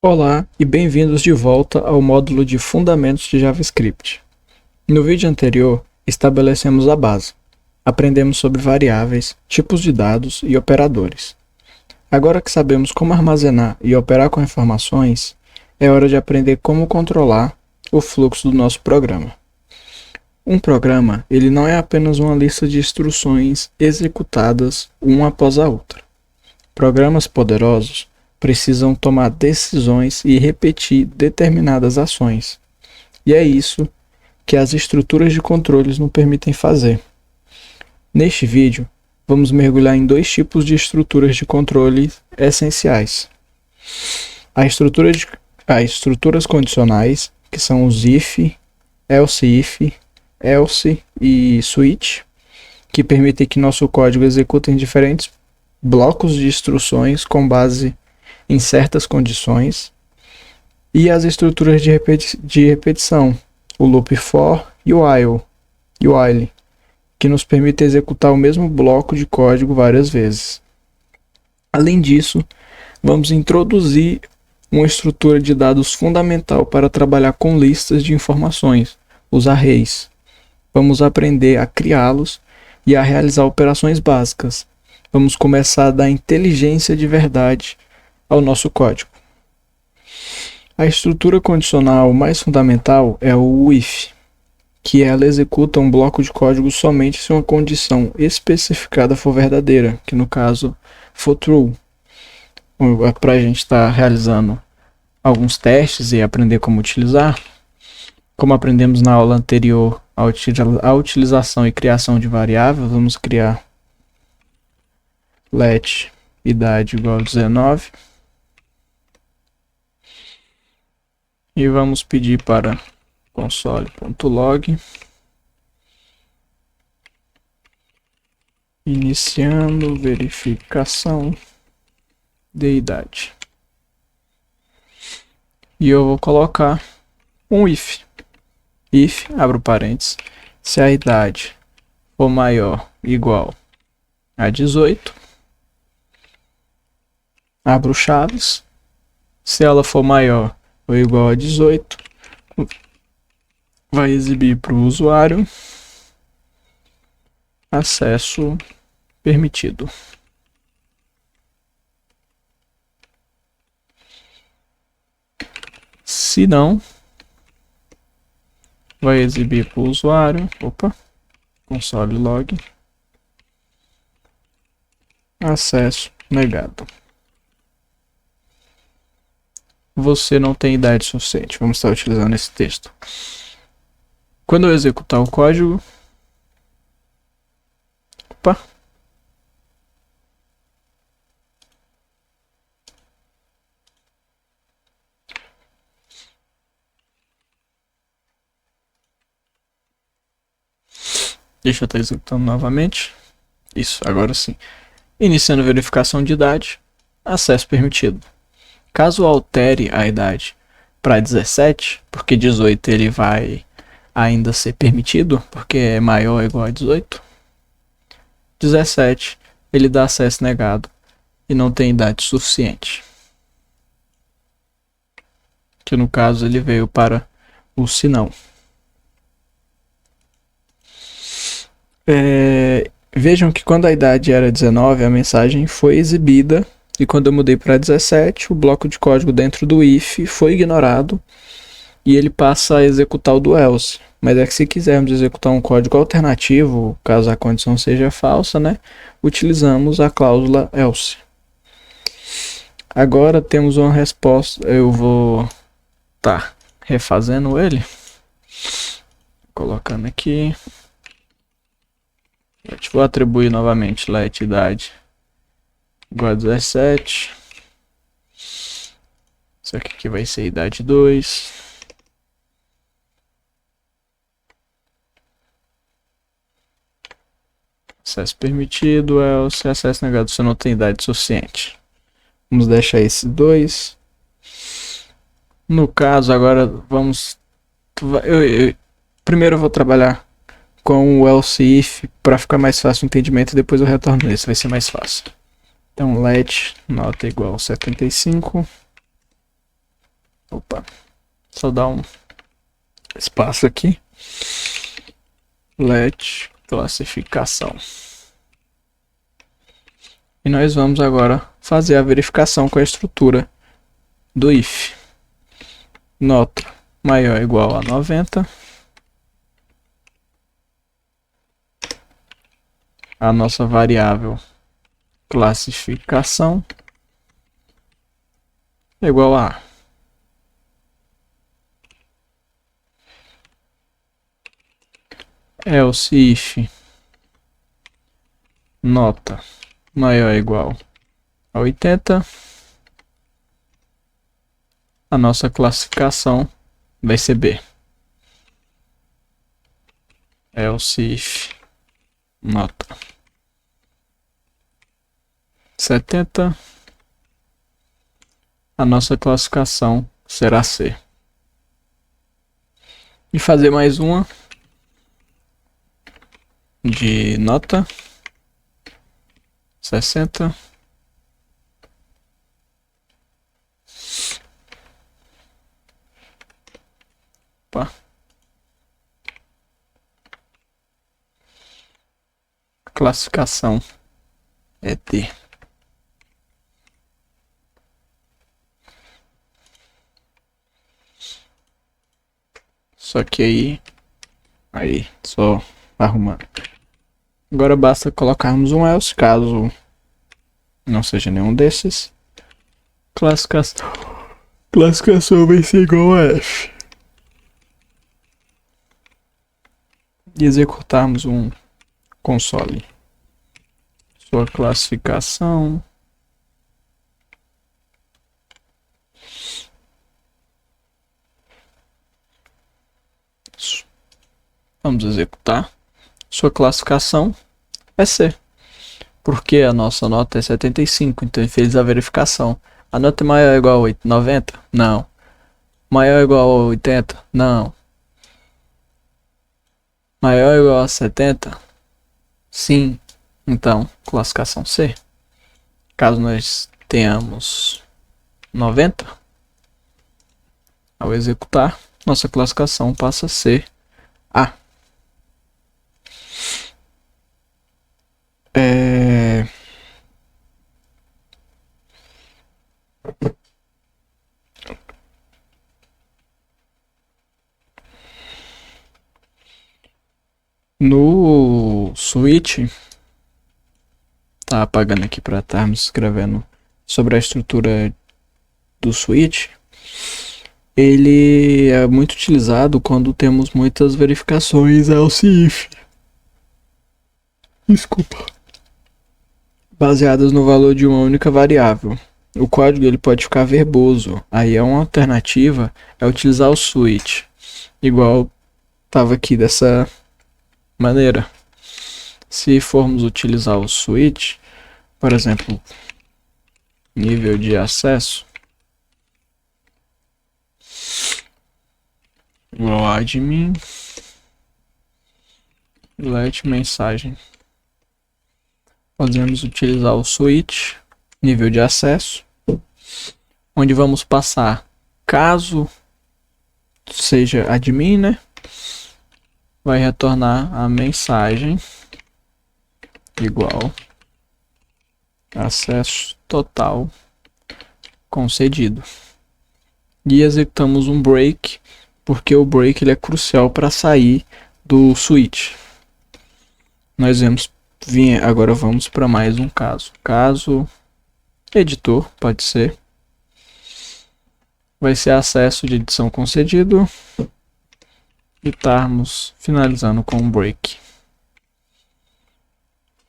Olá e bem-vindos de volta ao módulo de Fundamentos de JavaScript. No vídeo anterior, estabelecemos a base. Aprendemos sobre variáveis, tipos de dados e operadores. Agora que sabemos como armazenar e operar com informações, é hora de aprender como controlar o fluxo do nosso programa. Um programa, ele não é apenas uma lista de instruções executadas uma após a outra. Programas poderosos precisam tomar decisões e repetir determinadas ações. E é isso que as estruturas de controles nos permitem fazer. Neste vídeo, vamos mergulhar em dois tipos de estruturas de controle essenciais. As estruturas condicionais, que são os if, else e switch, que permitem que nosso código execute em diferentes blocos de instruções com base em certas condições, e as estruturas de repetição, o loop for e o while, que nos permite executar o mesmo bloco de código várias vezes. Além disso, vamos introduzir uma estrutura de dados fundamental para trabalhar com listas de informações, os arrays. Vamos aprender a criá-los e a realizar operações básicas. Vamos começar a dar inteligência de verdade ao nosso código. A estrutura condicional mais fundamental é o if, que ela executa um bloco de código somente se uma condição especificada for verdadeira, que no caso for true. Para a gente estar realizando alguns testes e aprender como utilizar, como aprendemos na aula anterior, a utilização e criação de variáveis, vamos criar let idade igual a 19. E vamos pedir para console.log iniciando verificação de idade. E eu vou colocar um if. If, abro parênteses, se a idade for maior ou igual a 18, abro chaves, se ela for maior ou igual a 18, vai exibir para o usuário acesso permitido. Se não, vai exibir para o usuário, console log, acesso negado. Você não tem idade suficiente. Vamos estar utilizando esse texto. Quando eu executar o código, deixa eu estar executando novamente. Isso, agora sim. Iniciando verificação de idade, acesso permitido. Caso altere a idade para 17, porque 18 ele vai ainda ser permitido, porque é maior ou igual a 18. 17 ele dá acesso negado e não tem idade suficiente. Que no caso ele veio para o se não. Vejam que quando a idade era 19, a mensagem foi exibida. E quando eu mudei para 17, o bloco de código dentro do if foi ignorado e ele passa a executar o do else. Mas é que se quisermos executar um código alternativo, caso a condição seja falsa, utilizamos a cláusula else. Agora temos uma resposta, eu vou estar refazendo ele, colocando aqui, vou atribuir novamente let idade igual a 17. Isso aqui vai ser idade 2. Acesso permitido, else, acesso negado, você não tem idade suficiente. Vamos deixar esse 2. No caso, agora vamos... Primeiro eu vou trabalhar com o else if para ficar mais fácil o entendimento e depois eu retorno esse, vai ser mais fácil. Então let nota igual a 75. Opa, só dar um espaço aqui. Let classificação. E nós vamos agora fazer a verificação com a estrutura do if. Nota maior ou igual a 90. A nossa variável classificação é igual a else if nota maior ou igual a 80, a nossa classificação vai ser B. Else if nota 70, a nossa classificação será C. E fazer mais uma de nota 60. Opa. Classificação é D. Só que aí, só arrumando. Agora basta colocarmos um else, caso não seja nenhum desses. Classificação vai ser igual a F. E executarmos um console. Sua classificação. Vamos executar. Sua classificação é C. Porque a nossa nota é 75, então ele fez a verificação. A nota é maior ou igual a 90? Não. Maior ou igual a 80? Não. Maior ou igual a 70? Sim. Então, classificação C. Caso nós tenhamos 90, ao executar, nossa classificação passa a ser A. No switch, tá apagando aqui para estarmos escrevendo sobre a estrutura do switch. Ele é muito utilizado quando temos muitas verificações else if. Desculpa. Baseadas no valor de uma única variável. O código ele pode ficar verboso. Aí é uma alternativa é utilizar o switch. Igual estava aqui dessa maneira. Se formos utilizar o switch, por exemplo, nível de acesso igual admin let mensagem. Podemos utilizar o switch nível de acesso, onde vamos passar, caso seja admin, né, vai retornar a mensagem igual acesso total concedido. E executamos um break, porque o break ele é crucial para sair do switch. Nós agora vamos para mais um caso. Caso editor, pode ser. Vai ser acesso de edição concedido. E estarmos finalizando com um break.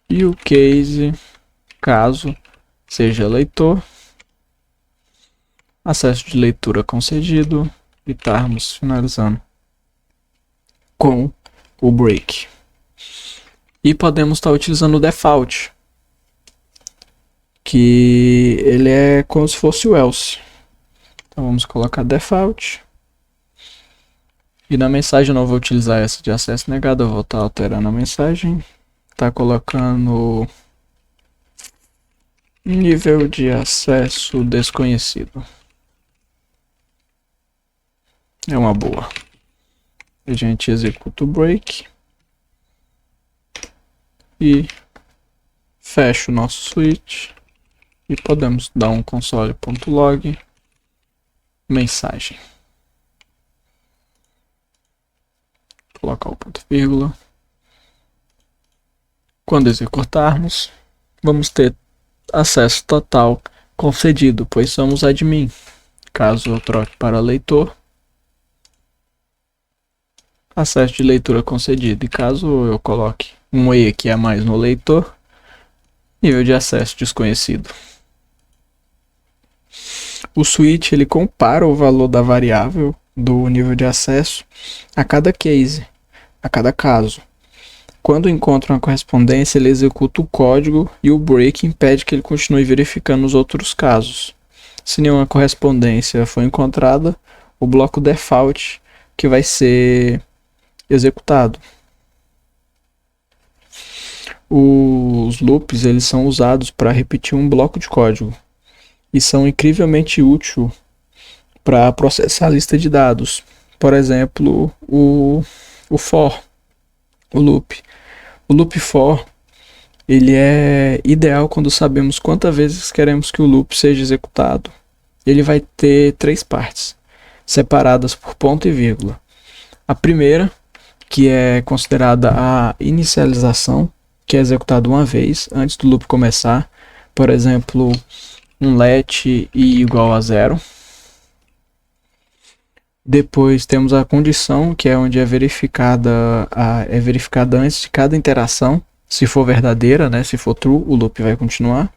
E o case, caso seja leitor. Acesso de leitura concedido. E estarmos finalizando com o break. E podemos estar utilizando o default, que ele é como se fosse o else. Então vamos colocar default. E na mensagem eu não vou utilizar essa de acesso negado, eu vou estar alterando a mensagem. Tá colocando nível de acesso desconhecido. é uma boa. A gente executa o break e fecha o nosso switch e podemos dar um console.log mensagem. Colocar o ponto vírgula. Quando executarmos, vamos ter acesso total concedido, pois somos admin. Caso eu troque para leitor, acesso de leitura concedido. E caso eu coloque um E aqui a mais no leitor, nível de acesso desconhecido. O switch ele compara o valor da variável do nível de acesso a cada case, a cada caso. Quando encontra uma correspondência, ele executa o código e o break impede que ele continue verificando os outros casos. Se nenhuma correspondência for encontrada, o bloco default que vai ser executado. Os loops eles são usados para repetir um bloco de código e são incrivelmente úteis para processar a lista de dados. Por exemplo, o for, o loop. O loop for ele é ideal quando sabemos quantas vezes queremos que o loop seja executado. Ele vai ter 3 partes, separadas por ponto e vírgula. A primeira, que é considerada a inicialização, que é executada uma vez antes do loop começar. Por exemplo, um let i igual a 0. Depois temos a condição, que é onde é verificada antes de cada interação. Se for verdadeira, né? Se for true, o loop vai continuar.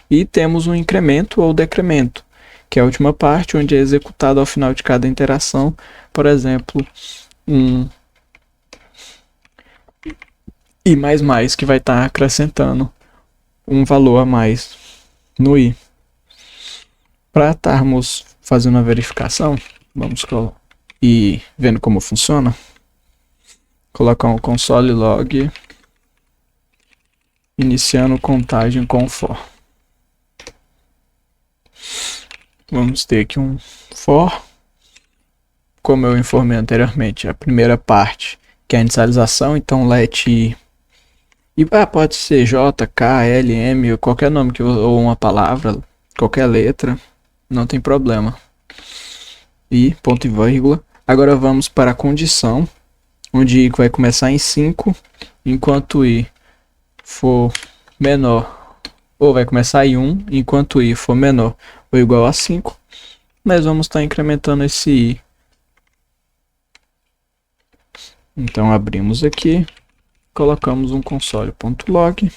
E temos um incremento ou decremento, que é a última parte, onde é executado ao final de cada interação. Por exemplo, um i++, que vai estar acrescentando um valor a mais no i. Para estarmos fazendo a verificação, vamos e vendo como funciona, colocar um console log iniciando contagem com for. Vamos ter aqui um for, como eu informei anteriormente, a primeira parte, que é a inicialização, então let i, e pode ser J, K, L, M, qualquer nome ou uma palavra, qualquer letra, não tem problema. E ponto e vírgula. Agora vamos para a condição, onde i vai começar em 5, enquanto i for menor, ou vai começar em 1, enquanto i for menor ou igual a 5. Nós vamos estar incrementando esse i. Então abrimos aqui, colocamos um console.log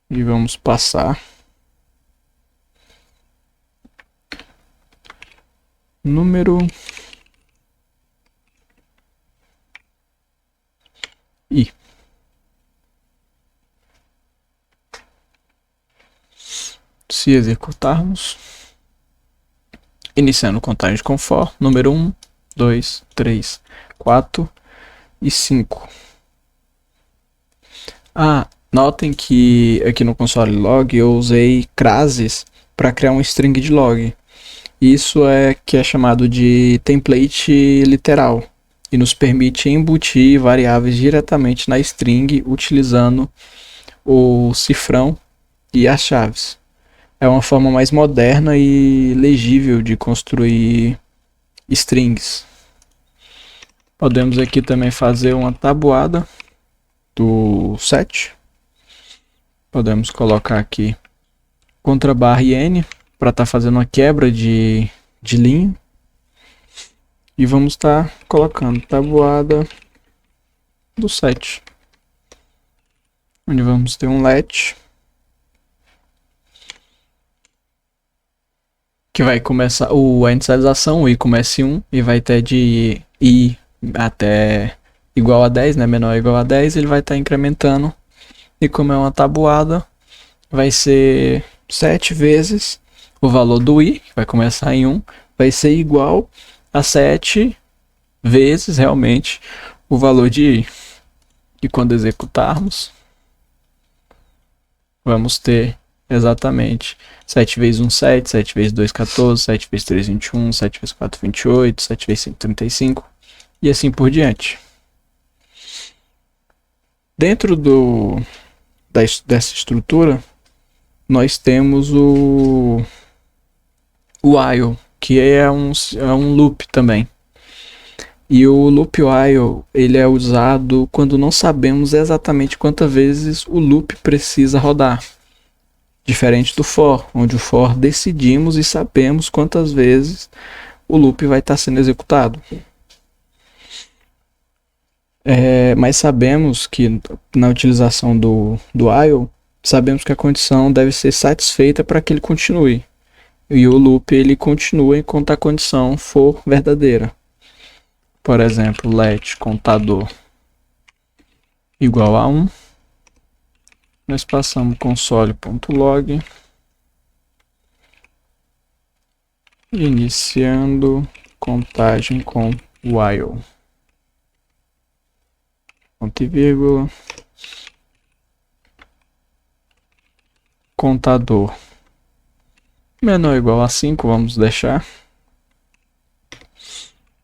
e vamos passar número i. Se executarmos, iniciando contagem com for, número 1, 2, 3, 4 e 5. Notem que aqui no console log eu usei crases para criar um string de log. Isso é que é chamado de template literal e nos permite embutir variáveis diretamente na string utilizando o cifrão e as chaves. É uma forma mais moderna e legível de construir strings. Podemos aqui também fazer uma tabuada do set. Podemos colocar aqui contrabarra n para estar fazendo uma quebra de linha. E vamos estar colocando tabuada do set, onde vamos ter um let que vai começar a inicialização, o i começa em 1 e vai ter de i até igual a 10, né, menor ou igual a 10, ele vai estar incrementando. E como é uma tabuada, vai ser 7 vezes o valor do i, que vai começar em 1, vai ser igual a 7 vezes realmente o valor de i. E quando executarmos, vamos ter Exatamente. 7 vezes 1, 7, 7 vezes 2, 14, 7 vezes 3, 21, 7 vezes 4, 28, 7 vezes 5, 35 e assim por diante. Dentro dessa estrutura, nós temos o while, que é um loop também. E o loop while, ele é usado quando não sabemos exatamente quantas vezes o loop precisa rodar. Diferente do for, onde o for decidimos e sabemos quantas vezes o loop vai estar sendo executado. Mas sabemos que na utilização do while, sabemos que a condição deve ser satisfeita para que ele continue. E o loop ele continua enquanto a condição for verdadeira. Por exemplo, let contador igual a 1. Nós passamos console.log iniciando contagem com while. Ponto e vírgula. Contador menor ou igual a 5, vamos deixar.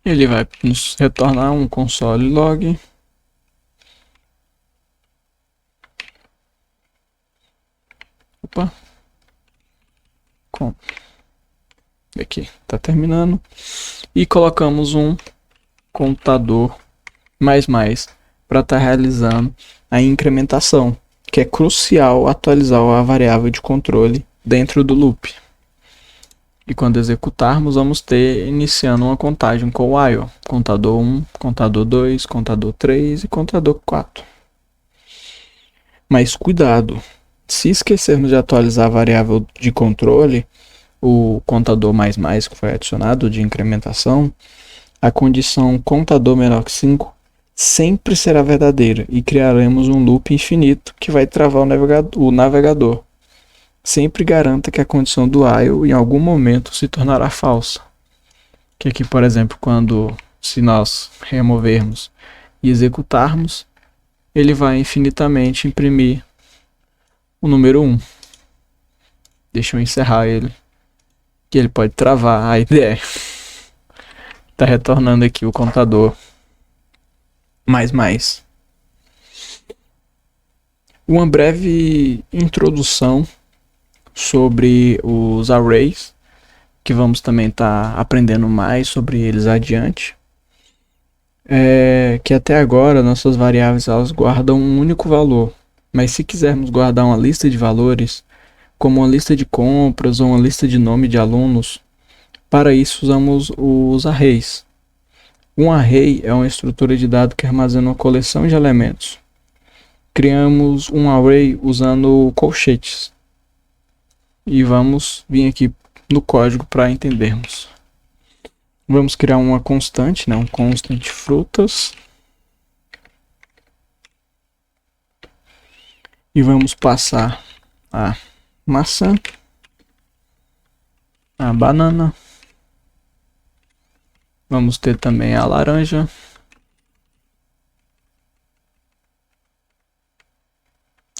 Ele vai nos retornar um console log. Opa. Aqui, tá terminando. E colocamos um contador mais para estar realizando a incrementação, que é crucial atualizar a variável de controle dentro do loop. E quando executarmos, vamos ter iniciando uma contagem com o while. Contador 1, contador 2, contador 3 e contador 4. Mas cuidado, se esquecermos de atualizar a variável de controle, o contador mais que foi adicionado de incrementação, a condição contador menor que 5 sempre será verdadeira e criaremos um loop infinito que vai travar o navegador. Sempre garanta que a condição do while em algum momento se tornará falsa. Que aqui, por exemplo, se nós removermos e executarmos, ele vai infinitamente imprimir o número 1. Deixa eu encerrar ele, que ele pode travar a IDE. Está retornando aqui o contador mais. Uma breve introdução sobre os arrays, que vamos também estar aprendendo mais sobre eles adiante. Que até agora nossas variáveis elas guardam um único valor, mas se quisermos guardar uma lista de valores, como uma lista de compras ou uma lista de nome de alunos, para isso usamos os arrays. Um array é uma estrutura de dado que armazena uma coleção de elementos. Criamos um array usando colchetes. E vamos vir aqui no código para entendermos. Vamos criar uma constante, um constant frutas. E vamos passar a maçã, a banana. Vamos ter também a laranja.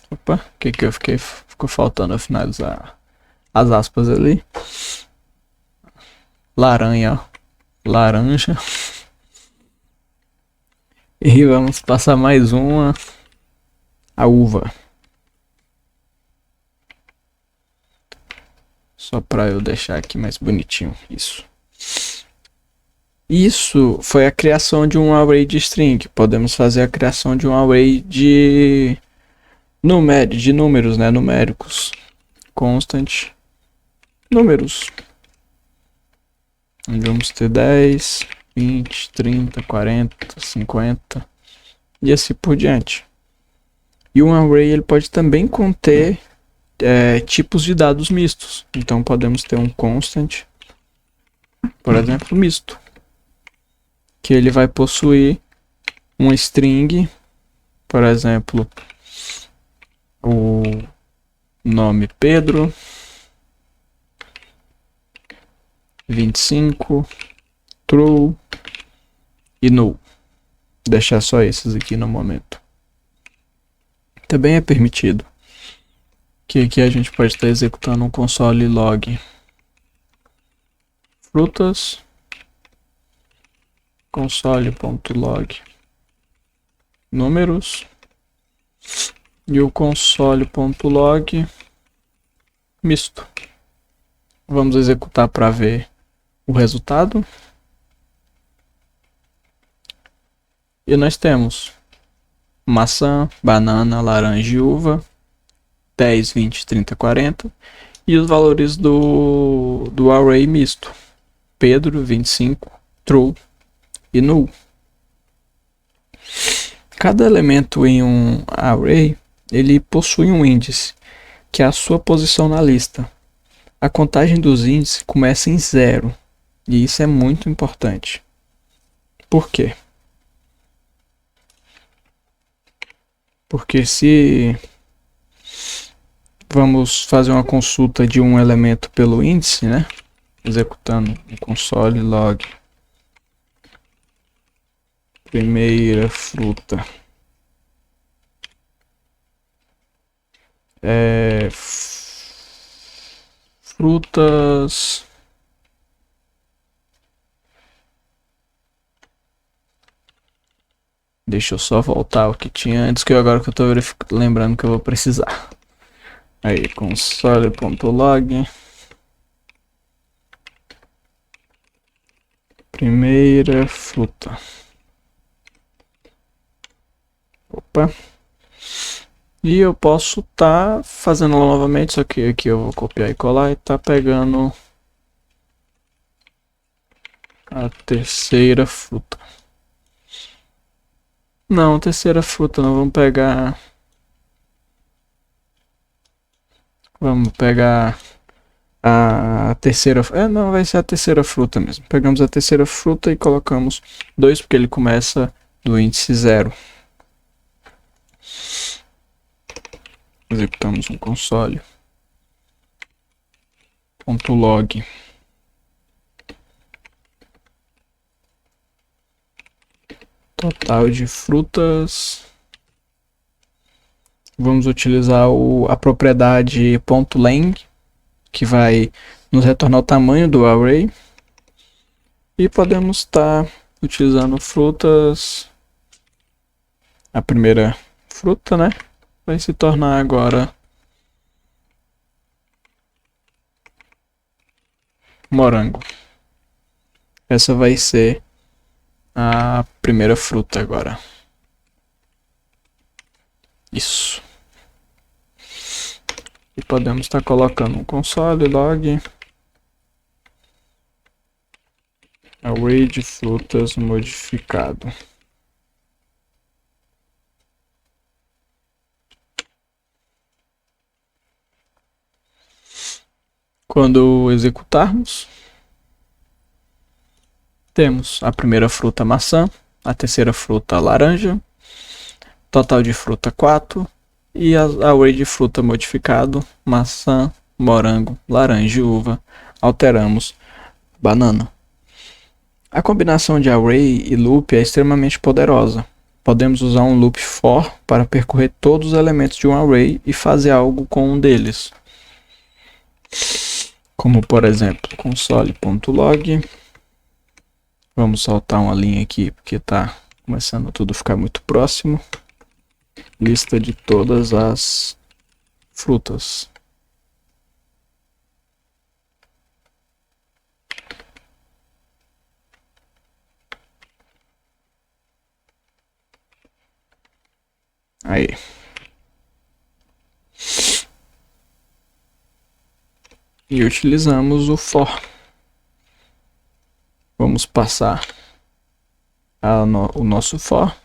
Opa, o que eu ficou faltando eu finalizar as aspas ali. Laranja. E vamos passar mais uma, a uva. Só para eu deixar aqui mais bonitinho isso. Isso foi a criação de um array de string. Podemos fazer a criação de um array de números, numéricos. Constant números. Onde vamos ter 10, 20, 30, 40, 50 e assim por diante. E um array ele pode também conter tipos de dados mistos. Então podemos ter um constant, por exemplo, misto, que ele vai possuir uma string, por exemplo, o nome Pedro, 25, true e null. Deixar só esses aqui no momento. Também é permitido. Que aqui a gente pode estar executando um console log frutas, console.log números e o console.log misto. Vamos executar para ver o resultado. E nós temos maçã, banana, laranja e uva, 10, 20, 30, 40. E os valores do array misto, Pedro, 25, true e null. Cada elemento em um array, ele possui um índice, que é a sua posição na lista. A contagem dos índices começa em 0, e isso é muito importante. Por quê? Porque se vamos fazer uma consulta de um elemento pelo índice, né? Executando o console log primeira fruta frutas deixa eu só voltar o que tinha antes, que agora que eu tô lembrando que eu vou precisar. Aí, console.log primeira fruta. Opa. E eu posso estar fazendo novamente, só que aqui eu vou copiar e colar e tá pegando a terceira fruta. Não, terceira fruta não, vamos pegar a terceira, não, vai ser a terceira fruta mesmo. Pegamos a terceira fruta e colocamos 2, porque ele começa do índice 0. Executamos um console.log total de frutas. Vamos utilizar a propriedade .lang, que vai nos retornar o tamanho do array. E podemos estar utilizando frutas. A primeira fruta, né? Vai se tornar agora morango. Essa vai ser a primeira fruta agora. Isso. E podemos estar colocando um console log array de frutas modificado. Quando executarmos, temos a primeira fruta maçã, a terceira fruta laranja, total de fruta 4 e a array de fruta modificado, maçã, morango, laranja e uva, alteramos banana. A combinação de array e loop é extremamente poderosa. Podemos usar um loop for para percorrer todos os elementos de um array e fazer algo com um deles. Como por exemplo, console.log. Vamos saltar uma linha aqui porque está começando tudo a ficar muito próximo. Lista de todas as frutas. Aí. E utilizamos o for. Vamos passar o nosso for.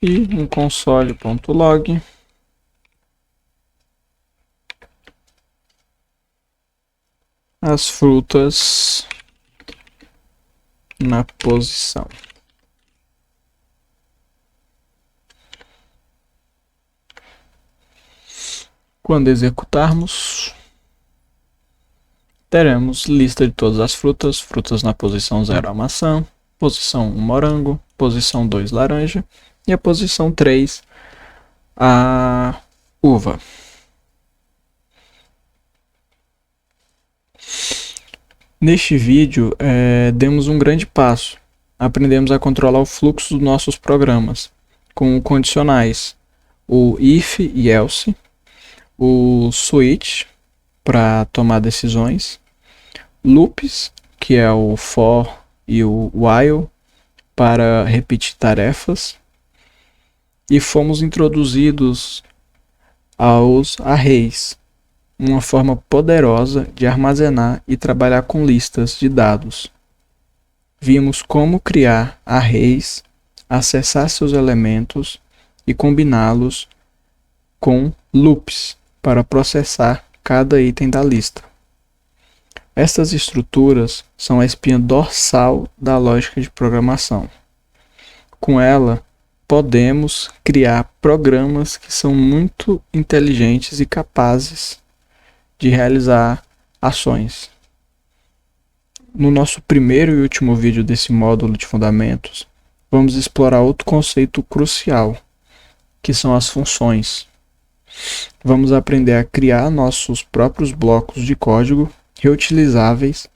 E um console.log as frutas na posição. Quando executarmos, teremos lista de todas as frutas, frutas na posição 0 a maçã, posição 1 morango, posição 2 laranja e a posição 3 a uva. Neste vídeo, demos um grande passo. Aprendemos a controlar o fluxo dos nossos programas, com condicionais, o if e else, o switch para tomar decisões, loops, que é o for e o while, para repetir tarefas, e fomos introduzidos aos arrays, uma forma poderosa de armazenar e trabalhar com listas de dados. Vimos como criar arrays, acessar seus elementos e combiná-los com loops para processar cada item da lista. Estas estruturas são a espinha dorsal da lógica de programação. Com ela, podemos criar programas que são muito inteligentes e capazes de realizar ações. No nosso primeiro e último vídeo desse módulo de fundamentos, vamos explorar outro conceito crucial, que são as funções. Vamos aprender a criar nossos próprios blocos de código reutilizáveis,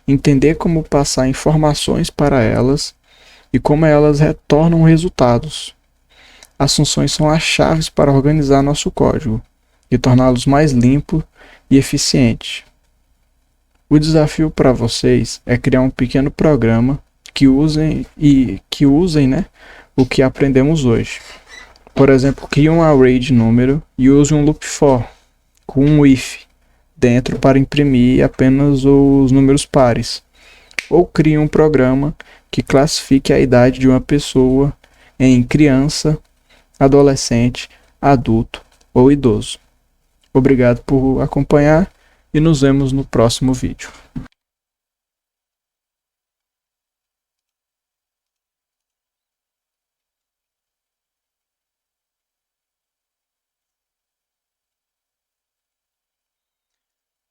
entender como passar informações para elas e como elas retornam resultados. As funções são as chaves para organizar nosso código e torná-los mais limpo e eficiente. O desafio para vocês é criar um pequeno programa que usem o que aprendemos hoje. Por exemplo, crie um array de número e use um loop for com um if dentro para imprimir apenas os números pares. Ou crie um programa que classifique a idade de uma pessoa em criança, adolescente, adulto ou idoso. Obrigado por acompanhar e nos vemos no próximo vídeo.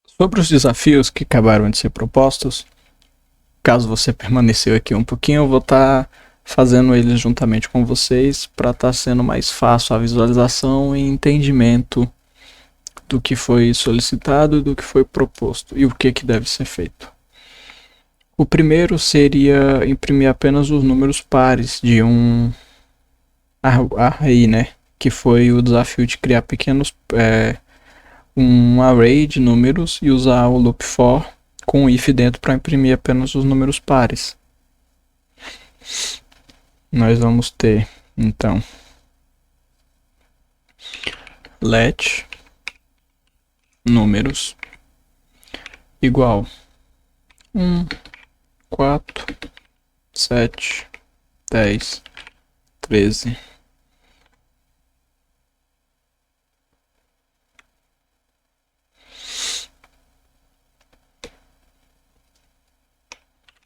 Sobre os desafios que acabaram de ser propostos, caso você permaneceu aqui um pouquinho, eu vou estar fazendo eles juntamente com vocês para estar sendo mais fácil a visualização e entendimento do que foi solicitado e do que foi proposto e o que deve ser feito. O primeiro seria imprimir apenas os números pares de um array, que foi o desafio de criar um array de números e usar o loop for com o if dentro para imprimir apenas os números pares. Nós vamos ter, então, let números igual 1, 4, 7, 10, 13.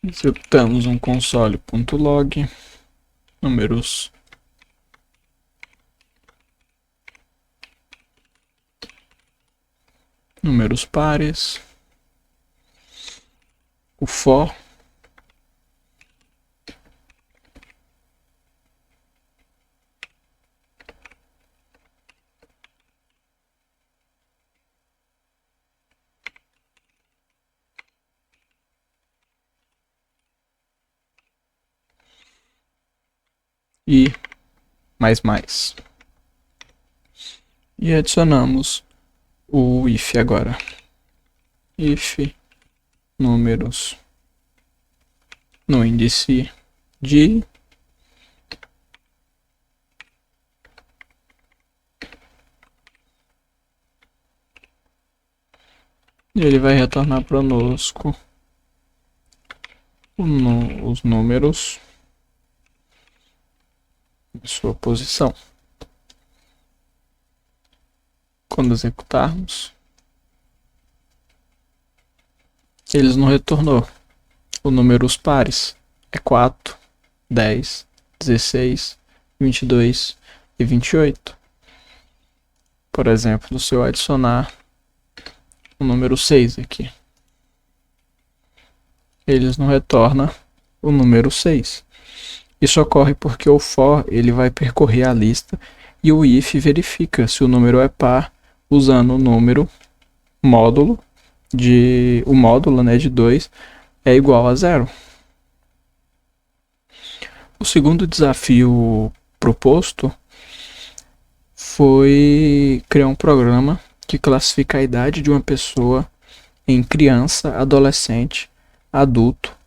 Executamos um console.log números pares, o for e mais. E adicionamos o if agora. If números no índice de ele vai retornar para conosco os números em sua posição. Quando executarmos, eles não retornou os números pares. É 4, 10, 16, 22 e 28. Por exemplo, se eu adicionar o número 6 aqui, eles não retornam o número 6. Isso ocorre porque o for ele vai percorrer a lista E o if verifica se o número é par usando o número módulo o módulo, né, de 2 é igual a 0. O segundo desafio proposto foi criar um programa que classifica a idade de uma pessoa em criança, adolescente, adulto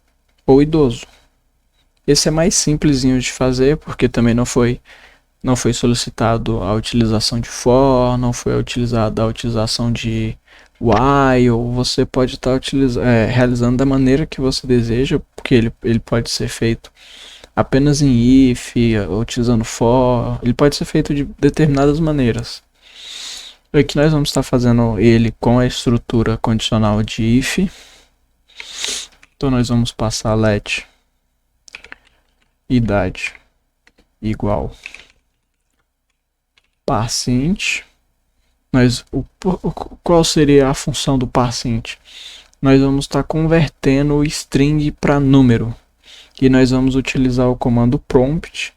ou idoso. Esse é mais simplesinho de fazer, porque também não foi solicitado a utilização de for, não foi utilizada a utilização de while. Você pode estar realizando da maneira que você deseja, porque ele pode ser feito apenas em if, utilizando for, ele pode ser feito de determinadas maneiras. Aqui nós vamos estar fazendo ele com a estrutura condicional de if. Então nós vamos passar let idade igual parseInt. Qual seria a função do parseInt? Nós vamos estar convertendo o string para número. E nós vamos utilizar o comando prompt,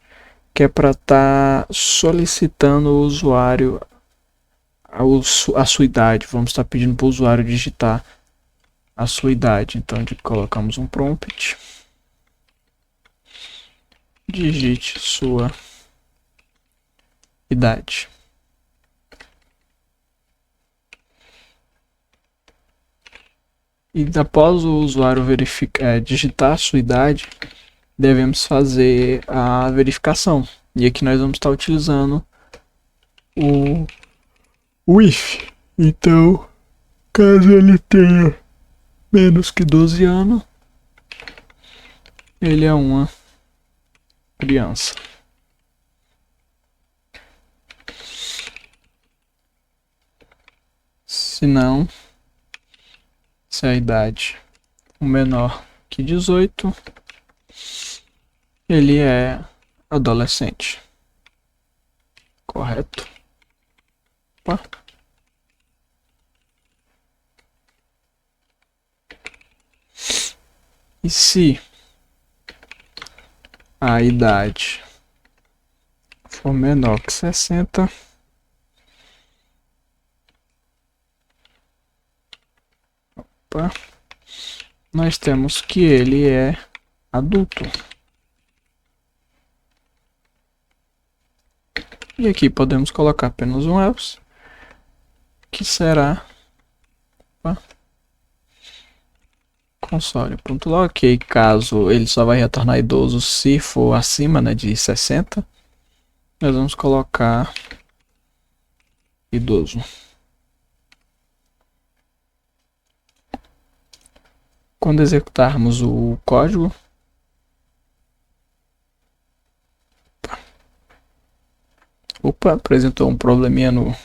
que é para estar solicitando o usuário a sua idade. Vamos estar pedindo para o usuário digitar a sua idade. Então colocamos um prompt. Digite sua idade. E após o usuário digitar a sua idade, devemos fazer a verificação. E aqui nós vamos estar utilizando o if. Então, caso ele tenha menos que 12 anos, ele é uma criança. Se não, se a idade for menor que 18, ele é adolescente. Correto? Opa. E se a idade for menor que 60, nós temos que ele é adulto. E aqui podemos colocar apenas um else, que será console.log, que caso ele só vai retornar idoso se for acima, né, de 60, nós vamos colocar idoso. Quando executarmos o código, apresentou um probleminha no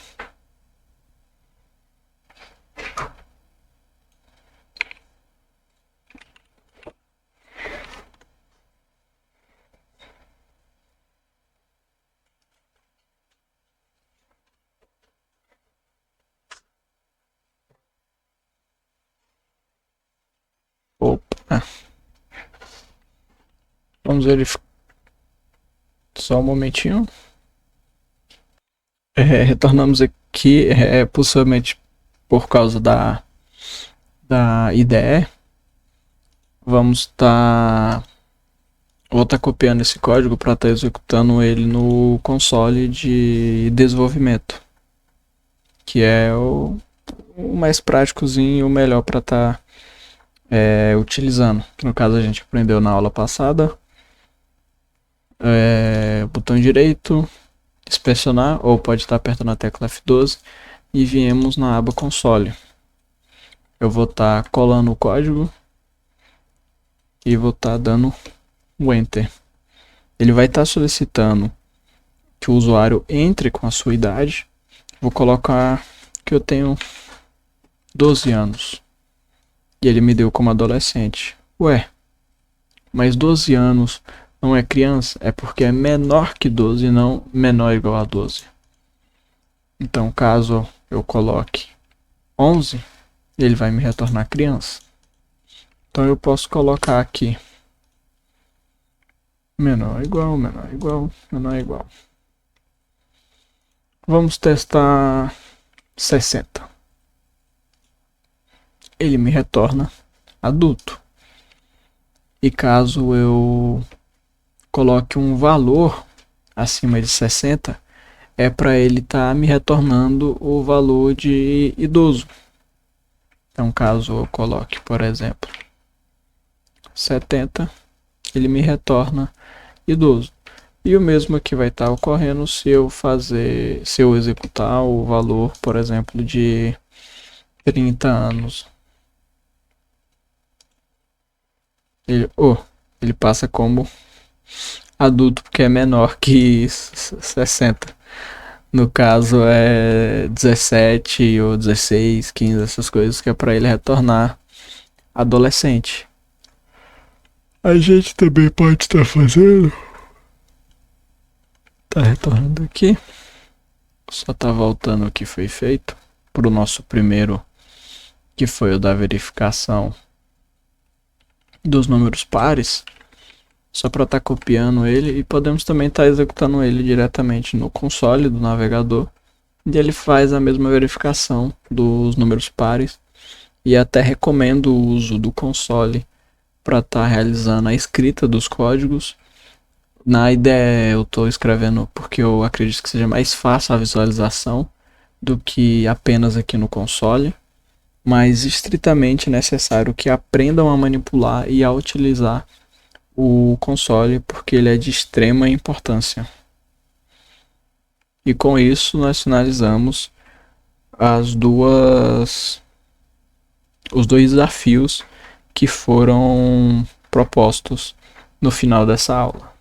vamos verificar só um momentinho. Retornamos aqui, possivelmente por causa da IDE. Vou estar copiando esse código para estar executando ele no console de desenvolvimento, que é o mais práticozinho, o melhor para estar utilizando. No caso a gente aprendeu na aula passada. Botão direito, inspecionar, ou pode estar apertando a tecla F12 e viemos na aba console. Eu vou estar colando o código e vou estar dando o enter. Ele vai estar solicitando que o usuário entre com a sua idade. Vou colocar que eu tenho 12 anos e ele me deu como adolescente. Ué, mas 12 anos não é criança? É porque é menor que 12 e não menor ou igual a 12. Então, caso eu coloque 11, ele vai me retornar criança. Então eu posso colocar aqui menor igual, menor igual, menor igual. Vamos testar 60. Ele me retorna adulto. E caso eu coloque um valor acima de 60, é para ele estar me retornando o valor de idoso. Então, caso eu coloque, por exemplo, 70, ele me retorna idoso. E o mesmo aqui vai estar ocorrendo se eu executar o valor, por exemplo, de 30 anos. Ele passa como adulto porque é menor que 60. No caso é 17 ou 16, 15, essas coisas, que é para ele retornar adolescente. A gente também pode estar fazendo. Tá retornando aqui. Só tá voltando o que foi feito pro nosso primeiro, que foi o da verificação dos números pares. Só para estar copiando ele, e podemos também estar executando ele diretamente no console do navegador. E ele faz a mesma verificação dos números pares. E até recomendo o uso do console para estar realizando a escrita dos códigos. Na IDE eu estou escrevendo porque eu acredito que seja mais fácil a visualização do que apenas aqui no console, mas estritamente necessário que aprendam a manipular e a utilizar o console, porque ele é de extrema importância. E com isso nós finalizamos os dois desafios que foram propostos no final dessa aula.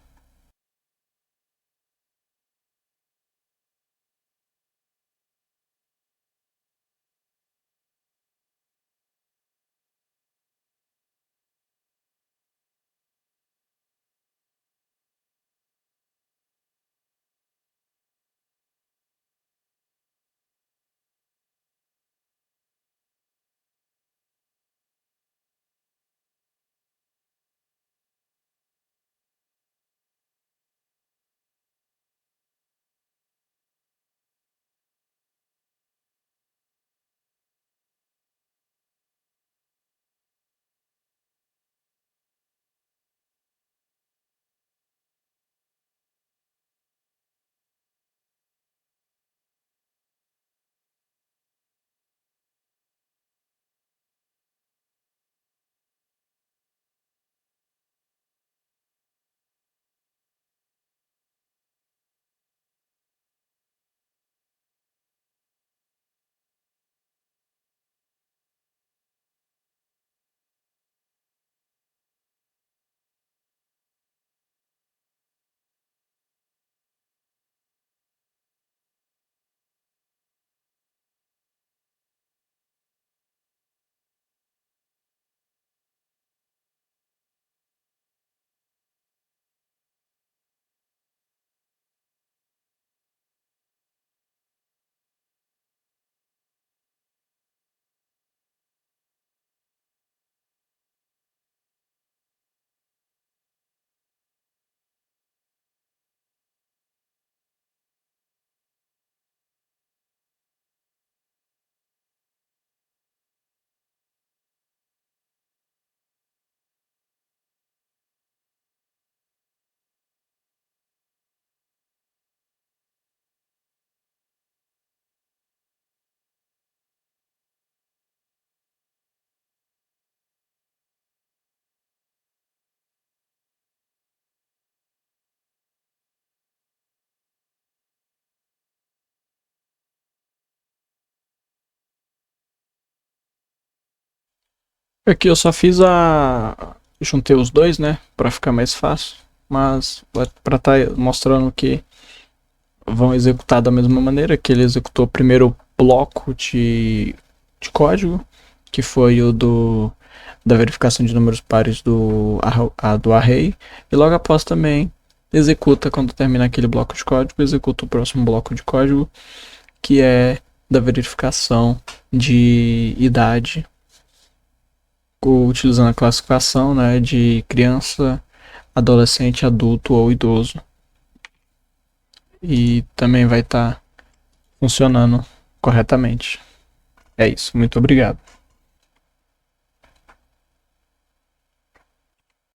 Aqui eu só fiz juntei os dois, né, para ficar mais fácil, mas para estar mostrando que vão executar da mesma maneira, que ele executou primeiro o bloco de código, que foi o da verificação de números pares do array, e logo após também executa, quando termina aquele bloco de código, executa o próximo bloco de código, que é da verificação de idade, utilizando a classificação, né, de criança, adolescente, adulto ou idoso. E também vai estar funcionando corretamente. É isso. Muito obrigado.